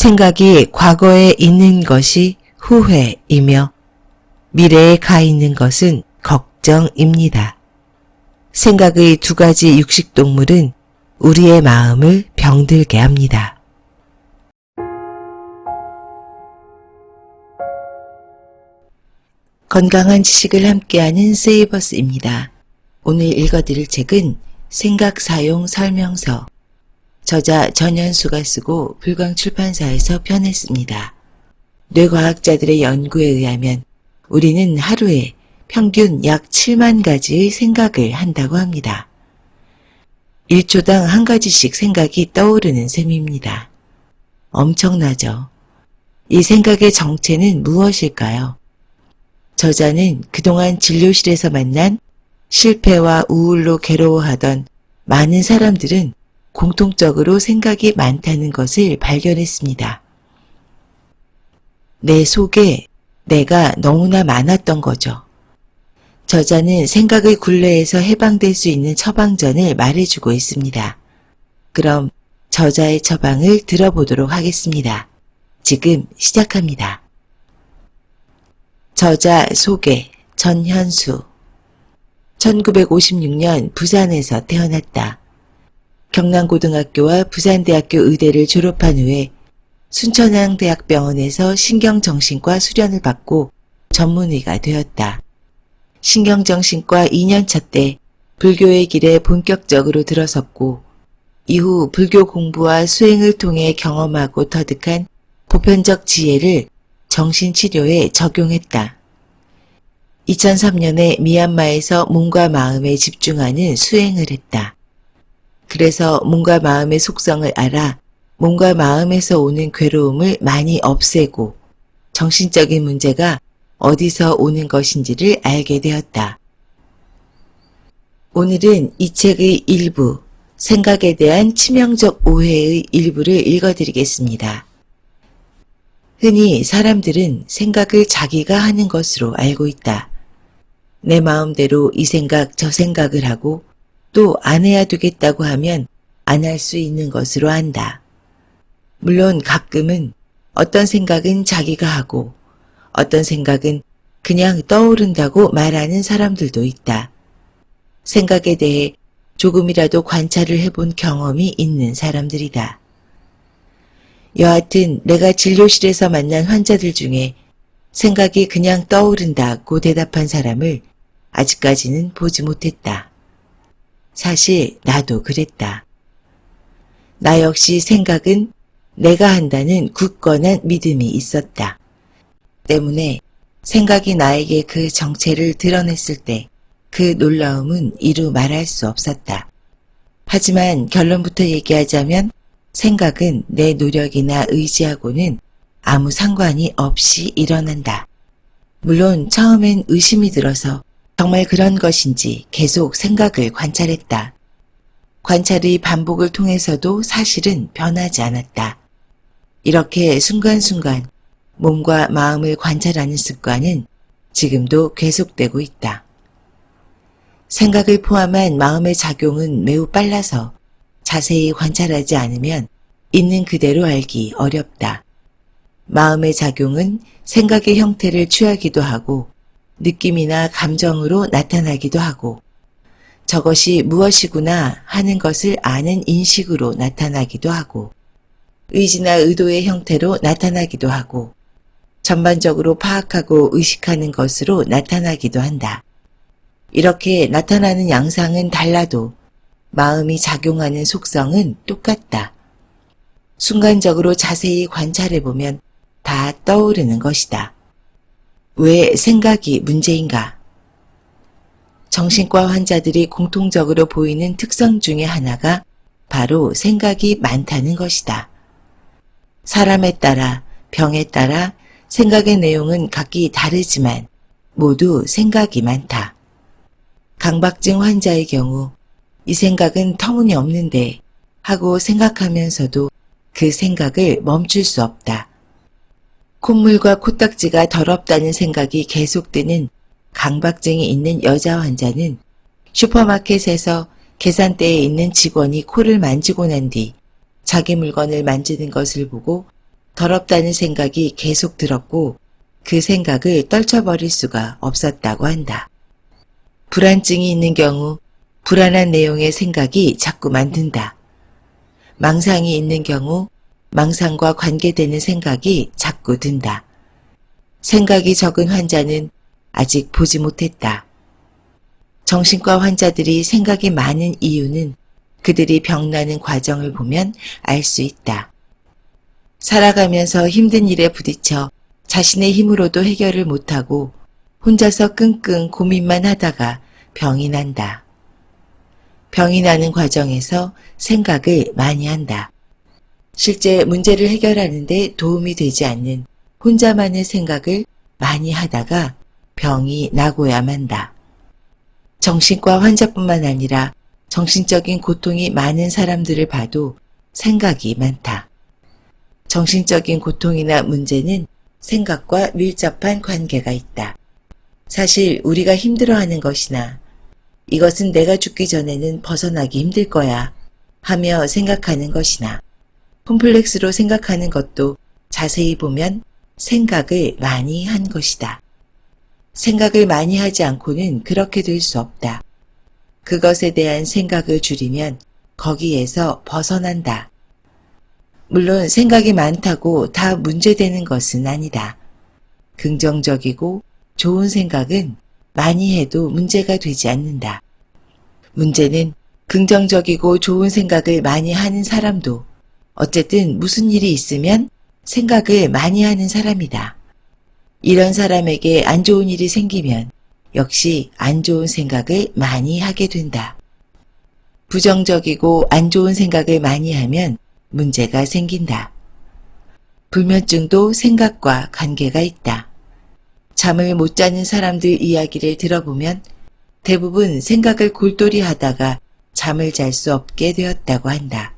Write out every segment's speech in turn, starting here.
생각이 과거에 있는 것이 후회이며 미래에 가 있는 것은 걱정입니다. 생각의 두 가지 육식동물은 우리의 마음을 병들게 합니다. 건강한 지식을 함께하는 세이버스입니다. 오늘 읽어드릴 책은 생각 사용 설명서, 저자 전현수가 쓰고 불광출판사에서 펴냈습니다. 뇌과학자들의 연구에 의하면 우리는 하루에 평균 약 7만 가지의 생각을 한다고 합니다. 1초당 한 가지씩 생각이 떠오르는 셈입니다. 엄청나죠? 이 생각의 정체는 무엇일까요? 저자는 그동안 진료실에서 만난 실패와 우울로 괴로워하던 많은 사람들은 공통적으로 생각이 많다는 것을 발견했습니다. 내 속에 내가 너무나 많았던 거죠. 저자는 생각의 굴레에서 해방될 수 있는 처방전을 말해주고 있습니다. 그럼 저자의 처방을 들어보도록 하겠습니다. 지금 시작합니다. 저자 소개 전현수 1956년 부산에서 태어났다. 경남고등학교와 부산대학교 의대를 졸업한 후에 순천향대학병원에서 신경정신과 수련을 받고 전문의가 되었다. 신경정신과 2년차 때 불교의 길에 본격적으로 들어섰고 이후 불교 공부와 수행을 통해 경험하고 터득한 보편적 지혜를 정신치료에 적용했다. 2003년에 미얀마에서 몸과 마음에 집중하는 수행을 했다. 그래서 몸과 마음의 속성을 알아 몸과 마음에서 오는 괴로움을 많이 없애고 정신적인 문제가 어디서 오는 것인지를 알게 되었다. 오늘은 이 책의 일부, 생각에 대한 치명적 오해의 일부를 읽어드리겠습니다. 흔히 사람들은 생각을 자기가 하는 것으로 알고 있다. 내 마음대로 이 생각 저 생각을 하고 또 안 해야 되겠다고 하면 안 할 수 있는 것으로 안다. 물론 가끔은 어떤 생각은 자기가 하고 어떤 생각은 그냥 떠오른다고 말하는 사람들도 있다. 생각에 대해 조금이라도 관찰을 해본 경험이 있는 사람들이다. 여하튼 내가 진료실에서 만난 환자들 중에 생각이 그냥 떠오른다고 대답한 사람을 아직까지는 보지 못했다. 사실 나도 그랬다. 나 역시 생각은 내가 한다는 굳건한 믿음이 있었다. 때문에 생각이 나에게 그 정체를 드러냈을 때 그 놀라움은 이루 말할 수 없었다. 하지만 결론부터 얘기하자면 생각은 내 노력이나 의지하고는 아무 상관이 없이 일어난다. 물론 처음엔 의심이 들어서 정말 그런 것인지 계속 생각을 관찰했다. 관찰의 반복을 통해서도 사실은 변하지 않았다. 이렇게 순간순간 몸과 마음을 관찰하는 습관은 지금도 계속되고 있다. 생각을 포함한 마음의 작용은 매우 빨라서 자세히 관찰하지 않으면 있는 그대로 알기 어렵다. 마음의 작용은 생각의 형태를 취하기도 하고 느낌이나 감정으로 나타나기도 하고 저것이 무엇이구나 하는 것을 아는 인식으로 나타나기도 하고 의지나 의도의 형태로 나타나기도 하고 전반적으로 파악하고 의식하는 것으로 나타나기도 한다. 이렇게 나타나는 양상은 달라도 마음이 작용하는 속성은 똑같다. 순간적으로 자세히 관찰해보면 다 떠오르는 것이다. 왜 생각이 문제인가? 정신과 환자들이 공통적으로 보이는 특성 중에 하나가 바로 생각이 많다는 것이다. 사람에 따라, 병에 따라 생각의 내용은 각기 다르지만 모두 생각이 많다. 강박증 환자의 경우 이 생각은 터무니없는데 하고 생각하면서도 그 생각을 멈출 수 없다. 콧물과 코딱지가 더럽다는 생각이 계속 드는 강박증이 있는 여자 환자는 슈퍼마켓에서 계산대에 있는 직원이 코를 만지고 난 뒤 자기 물건을 만지는 것을 보고 더럽다는 생각이 계속 들었고 그 생각을 떨쳐버릴 수가 없었다고 한다. 불안증이 있는 경우 불안한 내용의 생각이 자꾸만 든다. 망상이 있는 경우 망상과 관계되는 생각이 자꾸 든다. 생각이 적은 환자는 아직 보지 못했다. 정신과 환자들이 생각이 많은 이유는 그들이 병나는 과정을 보면 알 수 있다. 살아가면서 힘든 일에 부딪혀 자신의 힘으로도 해결을 못하고 혼자서 끙끙 고민만 하다가 병이 난다. 병이 나는 과정에서 생각을 많이 한다. 실제 문제를 해결하는 데 도움이 되지 않는 혼자만의 생각을 많이 하다가 병이 나고야 만다. 정신과 환자뿐만 아니라 정신적인 고통이 많은 사람들을 봐도 생각이 많다. 정신적인 고통이나 문제는 생각과 밀접한 관계가 있다. 사실 우리가 힘들어하는 것이나 이것은 내가 죽기 전에는 벗어나기 힘들 거야 하며 생각하는 것이나 콤플렉스로 생각하는 것도 자세히 보면 생각을 많이 한 것이다. 생각을 많이 하지 않고는 그렇게 될 수 없다. 그것에 대한 생각을 줄이면 거기에서 벗어난다. 물론 생각이 많다고 다 문제되는 것은 아니다. 긍정적이고 좋은 생각은 많이 해도 문제가 되지 않는다. 문제는 긍정적이고 좋은 생각을 많이 하는 사람도 어쨌든 무슨 일이 있으면 생각을 많이 하는 사람이다. 이런 사람에게 안 좋은 일이 생기면 역시 안 좋은 생각을 많이 하게 된다. 부정적이고 안 좋은 생각을 많이 하면 문제가 생긴다. 불면증도 생각과 관계가 있다. 잠을 못 자는 사람들 이야기를 들어보면 대부분 생각을 골똘히 하다가 잠을 잘 수 없게 되었다고 한다.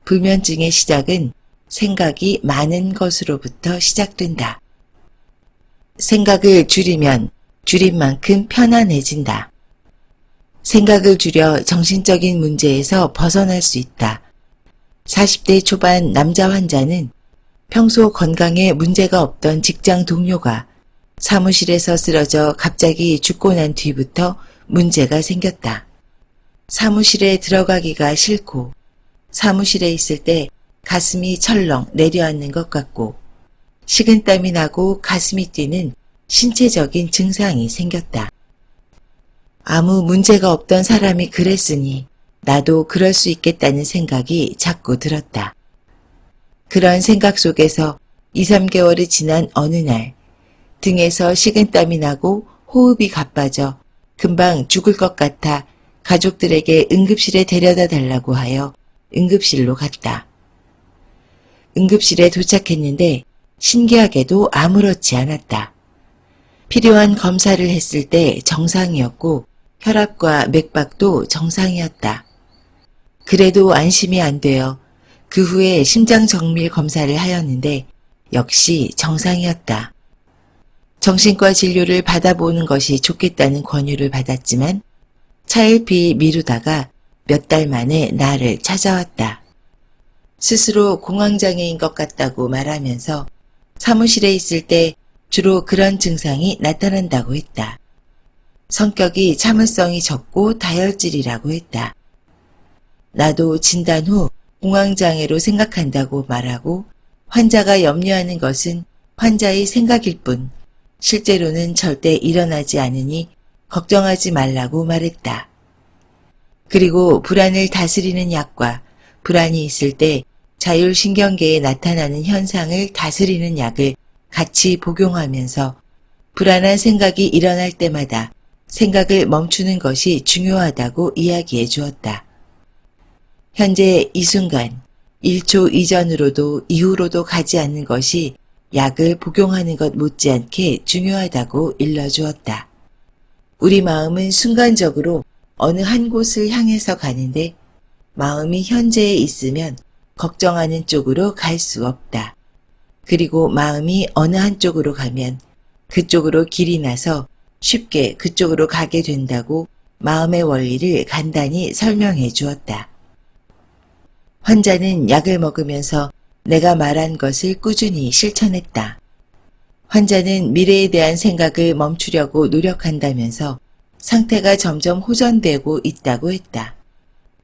불면증의 시작은 생각이 많은 것으로부터 시작된다. 생각을 줄이면 줄인 만큼 편안해진다. 생각을 줄여 정신적인 문제에서 벗어날 수 있다. 40대 초반 남자 환자는 평소 건강에 문제가 없던 직장 동료가 사무실에서 쓰러져 갑자기 죽고 난 뒤부터 문제가 생겼다. 사무실에 들어가기가 싫고 사무실에 있을 때 가슴이 철렁 내려앉는 것 같고 식은땀이 나고 가슴이 뛰는 신체적인 증상이 생겼다. 아무 문제가 없던 사람이 그랬으니 나도 그럴 수 있겠다는 생각이 자꾸 들었다. 그런 생각 속에서 2, 3개월이 지난 어느 날 등에서 식은땀이 나고 호흡이 가빠져 금방 죽을 것 같아 가족들에게 응급실에 데려다 달라고 하여 응급실로 갔다. 응급실에 도착했는데 신기하게도 아무렇지 않았다. 필요한 검사를 했을 때 정상이었고 혈압과 맥박도 정상이었다. 그래도 안심이 안 되어 그 후에 심장 정밀 검사를 하였는데 역시 정상이었다. 정신과 진료를 받아보는 것이 좋겠다는 권유를 받았지만 차일피 미루다가 몇 달 만에 나를 찾아왔다. 스스로 공황장애인 것 같다고 말하면서 사무실에 있을 때 주로 그런 증상이 나타난다고 했다. 성격이 참을성이 적고 다혈질이라고 했다. 나도 진단 후 공황장애로 생각한다고 말하고 환자가 염려하는 것은 환자의 생각일 뿐 실제로는 절대 일어나지 않으니 걱정하지 말라고 말했다. 그리고 불안을 다스리는 약과 불안이 있을 때 자율신경계에 나타나는 현상을 다스리는 약을 같이 복용하면서 불안한 생각이 일어날 때마다 생각을 멈추는 것이 중요하다고 이야기해 주었다. 현재 이 순간 1초 이전으로도 이후로도 가지 않는 것이 약을 복용하는 것 못지않게 중요하다고 일러주었다. 우리 마음은 순간적으로 어느 한 곳을 향해서 가는데 마음이 현재에 있으면 걱정하는 쪽으로 갈 수 없다. 그리고 마음이 어느 한쪽으로 가면 그쪽으로 길이 나서 쉽게 그쪽으로 가게 된다고 마음의 원리를 간단히 설명해 주었다. 환자는 약을 먹으면서 내가 말한 것을 꾸준히 실천했다. 환자는 미래에 대한 생각을 멈추려고 노력한다면서 상태가 점점 호전되고 있다고 했다.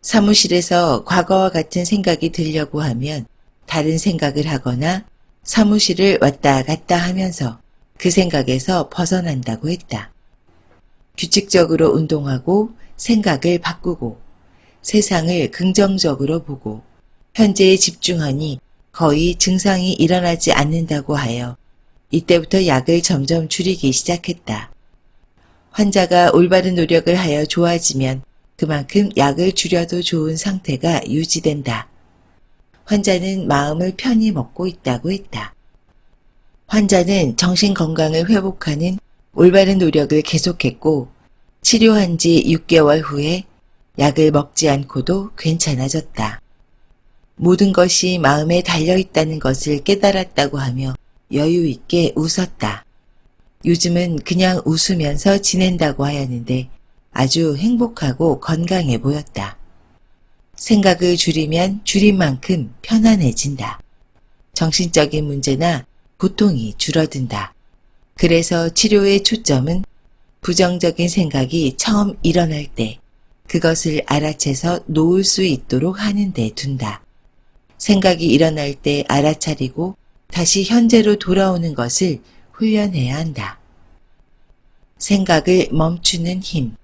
사무실에서 과거와 같은 생각이 들려고 하면 다른 생각을 하거나 사무실을 왔다 갔다 하면서 그 생각에서 벗어난다고 했다. 규칙적으로 운동하고 생각을 바꾸고 세상을 긍정적으로 보고 현재에 집중하니 거의 증상이 일어나지 않는다고 하여 이때부터 약을 점점 줄이기 시작했다. 환자가 올바른 노력을 하여 좋아지면 그만큼 약을 줄여도 좋은 상태가 유지된다. 환자는 마음을 편히 먹고 있다고 했다. 환자는 정신 건강을 회복하는 올바른 노력을 계속했고 치료한 지 6개월 후에 약을 먹지 않고도 괜찮아졌다. 모든 것이 마음에 달려있다는 것을 깨달았다고 하며 여유 있게 웃었다. 요즘은 그냥 웃으면서 지낸다고 하였는데 아주 행복하고 건강해 보였다. 생각을 줄이면 줄인 만큼 편안해진다. 정신적인 문제나 고통이 줄어든다. 그래서 치료의 초점은 부정적인 생각이 처음 일어날 때 그것을 알아채서 놓을 수 있도록 하는 데 둔다. 생각이 일어날 때 알아차리고 다시 현재로 돌아오는 것을 훈련해야 한다. 생각을 멈추는 힘.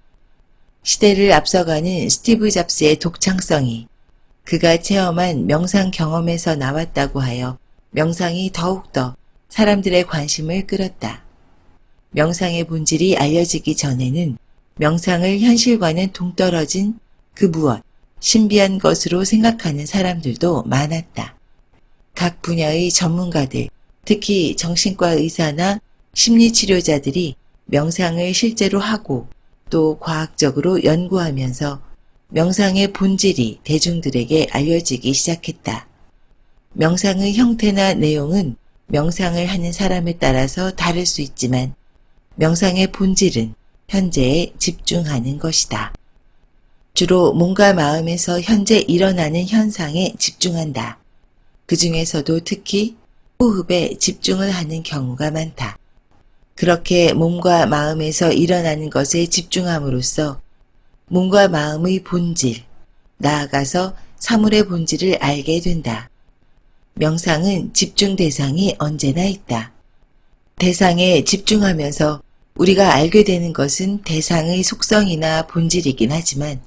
시대를 앞서가는 스티브 잡스의 독창성이 그가 체험한 명상 경험에서 나왔다고 하여 명상이 더욱더 사람들의 관심을 끌었다. 명상의 본질이 알려지기 전에는 명상을 현실과는 동떨어진 그 무엇, 신비한 것으로 생각하는 사람들도 많았다. 각 분야의 전문가들, 특히 정신과 의사나 심리치료자들이 명상을 실제로 하고 또 과학적으로 연구하면서 명상의 본질이 대중들에게 알려지기 시작했다. 명상의 형태나 내용은 명상을 하는 사람에 따라서 다를 수 있지만 명상의 본질은 현재에 집중하는 것이다. 주로 몸과 마음에서 현재 일어나는 현상에 집중한다. 그 중에서도 특히 호흡에 집중을 하는 경우가 많다. 그렇게 몸과 마음에서 일어나는 것에 집중함으로써 몸과 마음의 본질, 나아가서 사물의 본질을 알게 된다. 명상은 집중 대상이 언제나 있다. 대상에 집중하면서 우리가 알게 되는 것은 대상의 속성이나 본질이긴 하지만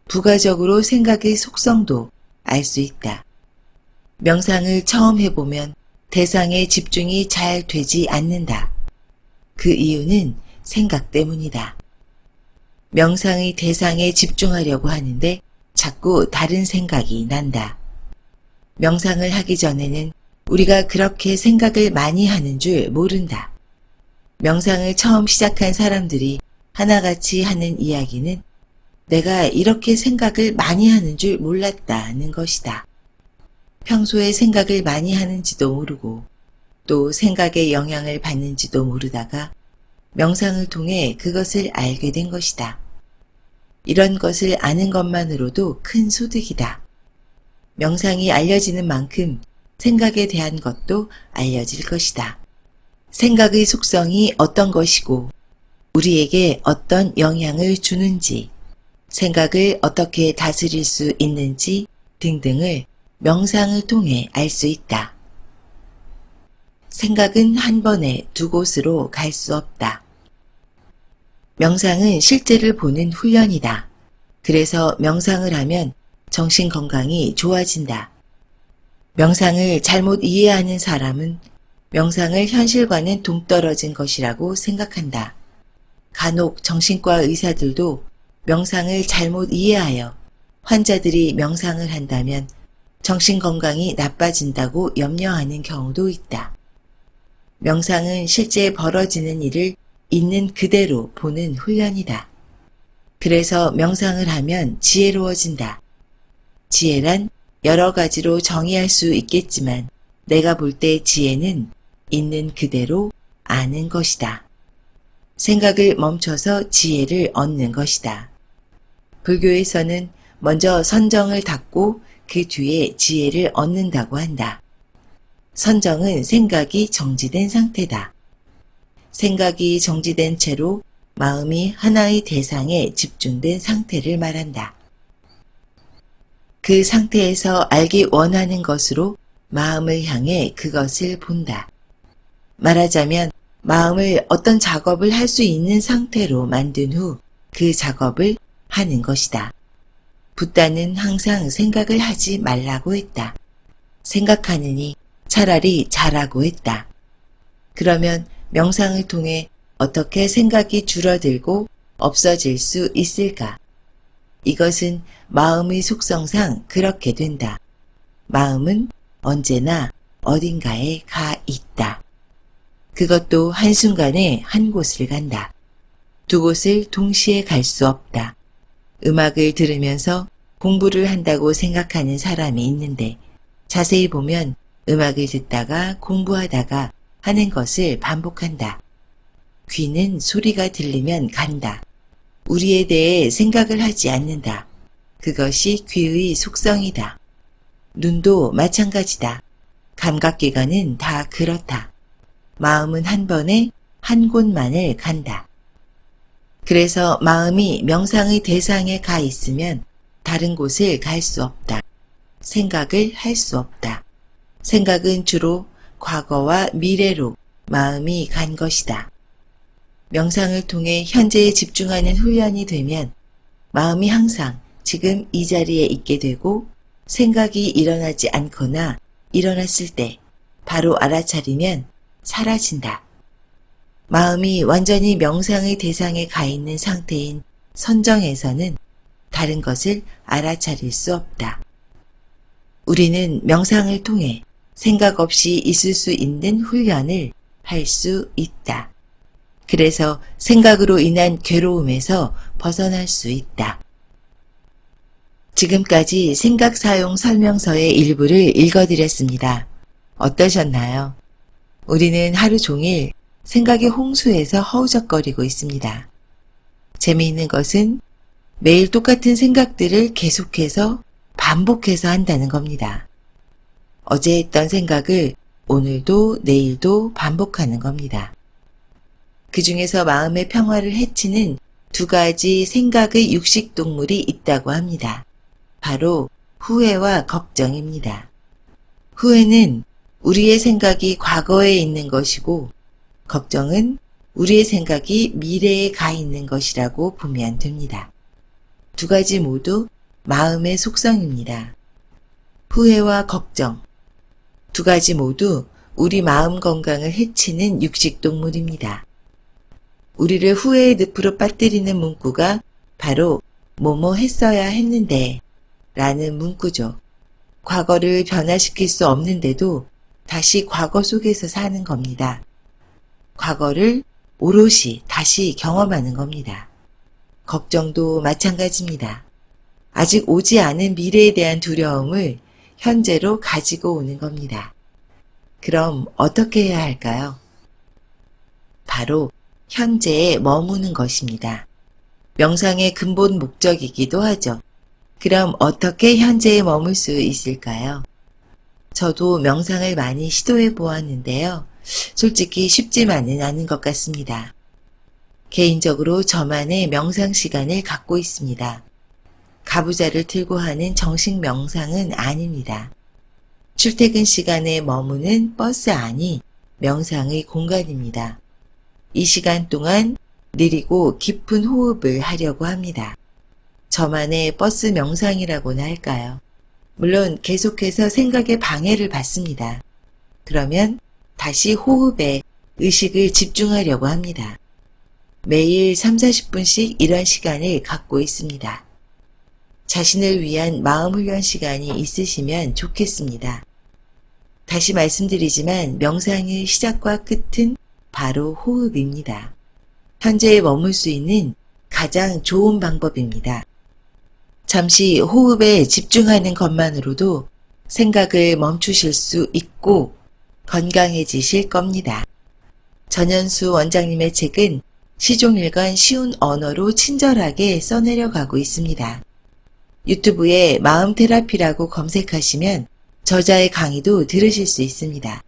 부가적으로 생각의 속성도 알 수 있다. 명상을 처음 해보면 대상에 집중이 잘 되지 않는다. 그 이유는 생각 때문이다. 명상의 대상에 집중하려고 하는데 자꾸 다른 생각이 난다. 명상을 하기 전에는 우리가 그렇게 생각을 많이 하는 줄 모른다. 명상을 처음 시작한 사람들이 하나같이 하는 이야기는 내가 이렇게 생각을 많이 하는 줄 몰랐다는 것이다. 평소에 생각을 많이 하는지도 모르고 또 생각의 영향을 받는지도 모르다가 명상을 통해 그것을 알게 된 것이다. 이런 것을 아는 것만으로도 큰 소득이다. 명상이 알려지는 만큼 생각에 대한 것도 알려질 것이다. 생각의 속성이 어떤 것이고 우리에게 어떤 영향을 주는지, 생각을 어떻게 다스릴 수 있는지 등등을 명상을 통해 알 수 있다. 생각은 한 번에 두 곳으로 갈 수 없다. 명상은 실제를 보는 훈련이다. 그래서 명상을 하면 정신 건강이 좋아진다. 명상을 잘못 이해하는 사람은 명상을 현실과는 동떨어진 것이라고 생각한다. 간혹 정신과 의사들도 명상을 잘못 이해하여 환자들이 명상을 한다면 정신 건강이 나빠진다고 염려하는 경우도 있다. 명상은 실제 벌어지는 일을 있는 그대로 보는 훈련이다. 그래서 명상을 하면 지혜로워진다. 지혜란 여러 가지로 정의할 수 있겠지만 내가 볼 때 지혜는 있는 그대로 아는 것이다. 생각을 멈춰서 지혜를 얻는 것이다. 불교에서는 먼저 선정을 닦고 그 뒤에 지혜를 얻는다고 한다. 선정은 생각이 정지된 상태다. 생각이 정지된 채로 마음이 하나의 대상에 집중된 상태를 말한다. 그 상태에서 알기 원하는 것으로 마음을 향해 그것을 본다. 말하자면 마음을 어떤 작업을 할 수 있는 상태로 만든 후 그 작업을 하는 것이다. 붓다는 항상 생각을 하지 말라고 했다. 생각하느니 차라리 잘하고 했다. 그러면 명상을 통해 어떻게 생각이 줄어들고 없어질 수 있을까? 이것은 마음의 속성상 그렇게 된다. 마음은 언제나 어딘가에 가 있다. 그것도 한순간에 한 곳을 간다. 두 곳을 동시에 갈 수 없다. 음악을 들으면서 공부를 한다고 생각하는 사람이 있는데 자세히 보면 음악을 듣다가 공부하다가 하는 것을 반복한다. 귀는 소리가 들리면 간다. 우리에 대해 생각을 하지 않는다. 그것이 귀의 속성이다. 눈도 마찬가지다. 감각기관은 다 그렇다. 마음은 한 번에 한 곳만을 간다. 그래서 마음이 명상의 대상에 가 있으면 다른 곳을 갈 수 없다. 생각을 할 수 없다. 생각은 주로 과거와 미래로 마음이 간 것이다. 명상을 통해 현재에 집중하는 훈련이 되면 마음이 항상 지금 이 자리에 있게 되고 생각이 일어나지 않거나 일어났을 때 바로 알아차리면 사라진다. 마음이 완전히 명상의 대상에 가 있는 상태인 선정에서는 다른 것을 알아차릴 수 없다. 우리는 명상을 통해 생각 없이 있을 수 있는 훈련을 할 수 있다. 그래서 생각으로 인한 괴로움에서 벗어날 수 있다. 지금까지 생각 사용 설명서의 일부를 읽어드렸습니다. 어떠셨나요? 우리는 하루 종일 생각의 홍수에서 허우적거리고 있습니다. 재미있는 것은 매일 똑같은 생각들을 계속해서 반복해서 한다는 겁니다. 어제 했던 생각을 오늘도 내일도 반복하는 겁니다. 그 중에서 마음의 평화를 해치는 두 가지 생각의 육식동물이 있다고 합니다. 바로 후회와 걱정입니다. 후회는 우리의 생각이 과거에 있는 것이고 걱정은 우리의 생각이 미래에 가 있는 것이라고 보면 됩니다. 두 가지 모두 마음의 속성입니다. 후회와 걱정, 두 가지 모두 우리 마음 건강을 해치는 육식동물입니다. 우리를 후회의 늪으로 빠뜨리는 문구가 바로 뭐뭐 했어야 했는데 라는 문구죠. 과거를 변화시킬 수 없는데도 다시 과거 속에서 사는 겁니다. 과거를 오롯이 다시 경험하는 겁니다. 걱정도 마찬가지입니다. 아직 오지 않은 미래에 대한 두려움을 현재로 가지고 오는 겁니다. 그럼 어떻게 해야 할까요? 바로 현재에 머무는 것입니다. 명상의 근본 목적이기도 하죠. 그럼 어떻게 현재에 머물 수 있을까요? 저도 명상을 많이 시도해 보았는데요. 솔직히 쉽지만은 않은 것 같습니다. 개인적으로 저만의 명상 시간을 갖고 있습니다. 가부좌를 틀고 하는 정식 명상은 아닙니다. 출퇴근 시간에 머무는 버스 안이 명상의 공간입니다. 이 시간 동안 느리고 깊은 호흡을 하려고 합니다. 저만의 버스 명상이라고나 할까요? 물론 계속해서 생각에 방해를 받습니다. 그러면 다시 호흡에 의식을 집중하려고 합니다. 매일 3-40분씩 이런 시간을 갖고 있습니다. 자신을 위한 마음 훈련 시간이 있으시면 좋겠습니다. 다시 말씀드리지만 명상의 시작과 끝은 바로 호흡입니다. 현재에 머물 수 있는 가장 좋은 방법입니다. 잠시 호흡에 집중하는 것만으로도 생각을 멈추실 수 있고 건강해지실 겁니다. 전현수 원장님의 책은 시종일관 쉬운 언어로 친절하게 써내려가고 있습니다. 유튜브에 마음 테라피라고 검색하시면 저자의 강의도 들으실 수 있습니다.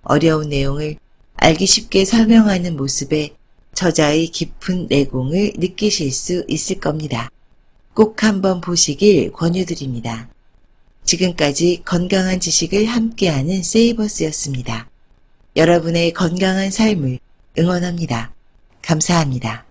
어려운 내용을 알기 쉽게 설명하는 모습에 저자의 깊은 내공을 느끼실 수 있을 겁니다. 꼭 한번 보시길 권유드립니다. 지금까지 건강한 지식을 함께하는 세이버스였습니다. 여러분의 건강한 삶을 응원합니다. 감사합니다.